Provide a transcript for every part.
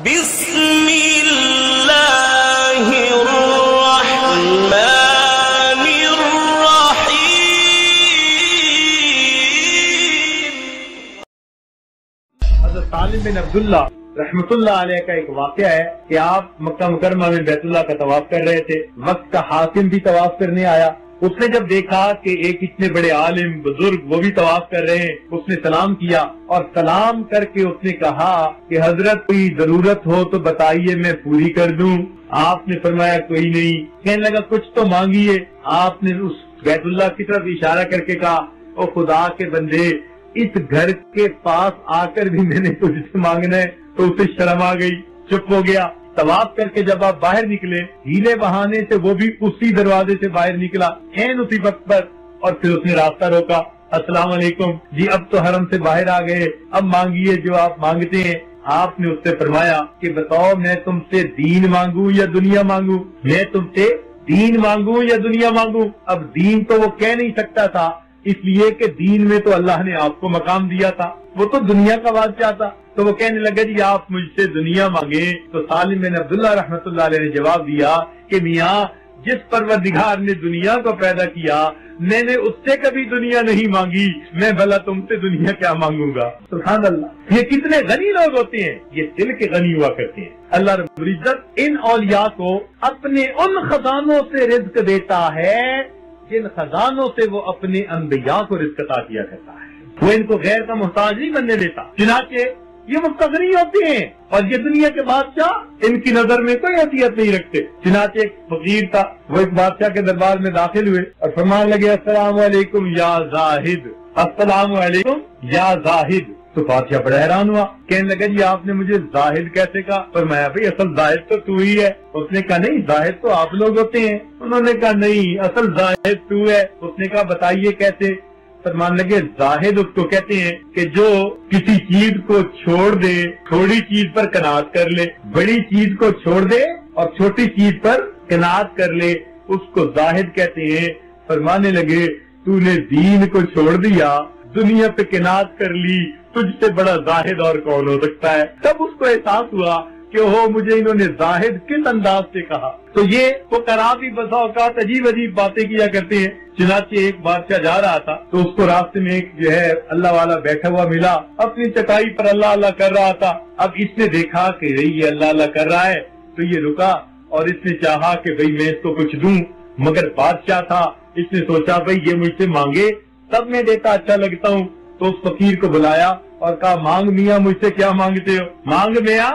بسم اللہ الرحمن الرحیم۔ حضرت سالم بن عبداللہ رحمت اللہ علیہ کا ایک واقعہ ہے کہ آپ مکہ مکرمہ میں بیت اللہ کا طواف کر رہے تھے، وقت کا حاکم بھی طواف کرنے آیا۔ اس نے جب دیکھا کہ ایک اتنے بڑے عالم بزرگ وہ بھی طواف کر رہے ہیں، اس نے سلام کیا اور سلام کر کے اس نے کہا کہ حضرت کوئی ضرورت ہو تو بتائیے میں پوری کر دوں۔ آپ نے فرمایا کوئی نہیں۔ کہنے لگا کچھ تو مانگیے۔ آپ نے اس بیت اللہ کی طرف اشارہ کر کے کہا او خدا کے بندے، اس گھر کے پاس آ کر بھی میں نے تجھ سے مانگنا ہے۔ تو اسے شرم آ گئی، چپ ہو گیا۔ طواف کر کے جب آپ باہر نکلے، ہیلے بہانے سے وہ بھی اسی دروازے سے باہر نکلا عین اسی وقت پر، اور پھر اس نے راستہ روکا۔ السلام علیکم جی، اب تو حرم سے باہر آ گئے، اب مانگیے جو آپ مانگتے ہیں۔ آپ نے اس سے فرمایا کہ بتاؤ میں تم سے دین مانگوں یا دنیا مانگوں؟ میں تم سے دین مانگوں یا دنیا مانگوں؟ اب دین تو وہ کہہ نہیں سکتا تھا، اس لیے کہ دین میں تو اللہ نے آپ کو مقام دیا تھا، وہ تو دنیا کا بادشاہ تھا۔ تو وہ کہنے لگا جی آپ مجھ سے دنیا مانگے۔ تو سالم بن عبداللہ رحمت اللہ علیہ نے جواب دیا کہ میاں جس پروردگار نے دنیا کو پیدا کیا میں نے اس سے کبھی دنیا نہیں مانگی، میں بھلا تم سے دنیا کیا مانگوں گا؟ سبحان اللہ۔ یہ کتنے غنی لوگ ہوتے ہیں، یہ دل کے غنی ہوا کرتے ہیں۔ اللہ رب العزت ان اولیاء کو اپنے ان خزانوں سے رزق دیتا ہے جن خزانوں سے وہ اپنے انبیاء کو رزق عطا کیا کرتا ہے۔ وہ ان کو غیر کا محتاج نہیں بننے دیتا۔ چنانچہ یہ مستغنی ہوتے ہیں اور یہ دنیا کے بادشاہ ان کی نظر میں کوئی حیثیت نہیں رکھتے۔ چنانچہ ایک فقیر تھا، وہ ایک بادشاہ کے دربار میں داخل ہوئے اور فرمان لگے السلام علیکم یا زاہد، السلام علیکم یا زاہد۔ تو بادشاہ بڑا حیران ہوا، کہنے لگا جی آپ نے مجھے زاہد کیسے کہا؟ فرمایا بھائی اصل زاہد تو تو ہی ہے۔ اس نے کہا نہیں زاہد تو آپ لوگ ہوتے ہیں۔ انہوں نے کہا نہیں اصل زاہد تو ہے۔ اس نے کہا بتائیے کیسے؟ فرمان لگے زاہد اس کو کہتے ہیں کہ جو کسی چیز کو چھوڑ دے، تھوڑی چیز پر قناعت کر لے، بڑی چیز کو چھوڑ دے اور چھوٹی چیز پر قناعت کر لے، اس کو زاہد کہتے ہیں۔ فرمانے لگے تو نے دین کو چھوڑ دیا، دنیا پہ قناعت کر لی، تجھ سے بڑا زاہد اور کون ہو سکتا ہے؟ تب اس کو احساس ہوا کہ مجھے انہوں نے زاہد کس انداز سے کہا۔ تو یہ فقراء بھی بسا اوقات عجیب عجیب باتیں کیا کرتے ہیں۔ چنانچہ ایک بادشاہ جا رہا تھا تو اس کو راستے میں ایک جو ہے اللہ والا بیٹھا ہوا ملا، اپنی چٹائی پر اللہ اللہ کر رہا تھا۔ اب اس نے دیکھا کہ یہ اللہ اللہ کر رہا ہے تو یہ رکا اور اس نے چاہا کہ بھئی میں اس کو کچھ دوں، مگر بادشاہ تھا، اس نے سوچا بھئی یہ مجھ سے مانگے تب میں دیتا اچھا لگتا ہوں۔ تو اس فقیر کو بلایا اور کہا مانگ میاں مجھ سے کیا مانگتے ہو؟ مانگ میاں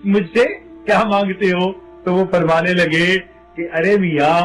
مجھ سے کیا مانگتے ہو؟ تو وہ فرمانے لگے کہ ارے میاں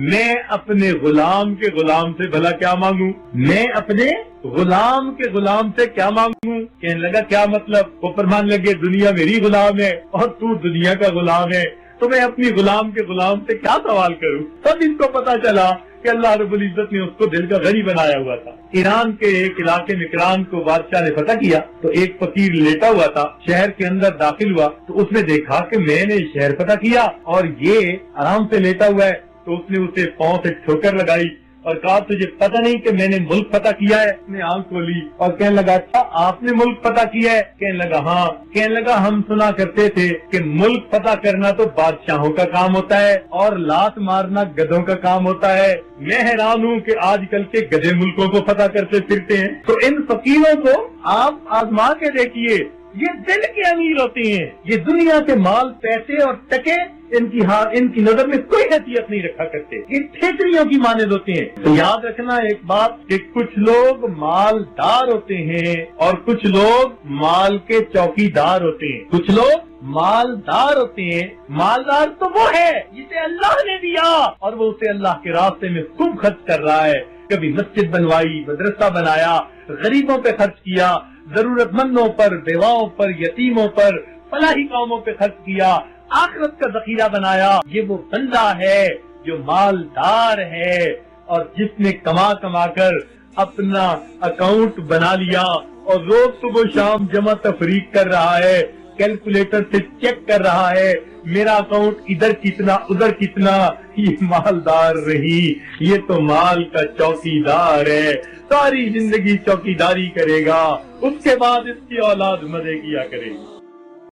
میں اپنے غلام کے غلام سے بھلا کیا مانگوں؟ میں اپنے غلام کے غلام سے کیا مانگوں؟ کہنے لگا کیا مطلب؟ وہ فرمانے لگے دنیا میری غلام ہے اور تو دنیا کا غلام ہے، تو میں اپنی غلام کے غلام سے کیا سوال کروں؟ تب ان کو پتا چلا کہ اللہ رب العزت نے اس کو دل کا غنی بنایا ہوا تھا۔ ایران کے ایک علاقے میں کران کو بادشاہ نے فتح کیا تو ایک فقیر لیٹا ہوا تھا، شہر کے اندر داخل ہوا تو اس نے دیکھا کہ میں نے شہر فتح کیا اور یہ آرام سے لیٹا ہوا ہے، تو اس نے اسے پاؤں سے ٹھوکر لگائی اور کہا تجھے پتہ نہیں کہ میں نے ملک فتح کیا ہے؟ اس نے آنکھ کھولی اور کہنے لگا اچھا آپ نے ملک فتح کیا ہے؟ کہنے لگا ہاں۔ کہنے لگا ہم سنا کرتے تھے کہ ملک فتح کرنا تو بادشاہوں کا کام ہوتا ہے اور لات مارنا گدھوں کا کام ہوتا ہے۔ میں حیران ہوں کہ آج کل کے گدھے ملکوں کو فتح کرتے پھرتے ہیں۔ تو ان فقیروں کو آپ آزما کے دیکھیے، یہ دل کے امیر ہوتے ہیں، یہ دنیا کے مال پیسے اور ٹکے ان کی نظر میں کوئی حیثیت نہیں رکھا کرتے، یہ ٹھیکریوں کی مانند ہوتے ہیں۔ تو یاد رکھنا ایک بات کہ کچھ لوگ مالدار ہوتے ہیں اور کچھ لوگ مال کے چوکی دار ہوتے ہیں۔ کچھ لوگ مالدار ہوتے ہیں، مالدار تو وہ ہے جسے اللہ نے دیا اور وہ اسے اللہ کے راستے میں خوب خرچ کر رہا ہے۔ کبھی مسجد بنوائی، مدرسہ بنایا، غریبوں پہ خرچ کیا، ضرورت مندوں پر، بیواؤں پر، یتیموں پر، فلاحی کاموں پہ خرچ کیا، آخرت کا ذخیرہ بنایا۔ یہ وہ بندہ ہے جو مالدار ہے اور جس نے کما کما کر اپنا اکاؤنٹ بنا لیا اور روز صبح شام جمع تفریق کر رہا ہے، کیلکولیٹر سے چیک کر رہا ہے میرا اکاؤنٹ ادھر کتنا ادھر کتنا۔ یہ مالدار رہی، یہ تو مال کا چوکیدار ہے، ساری زندگی چوکیداری کرے گا، اس کے بعد اس کی اولاد مزے کیا کرے گی۔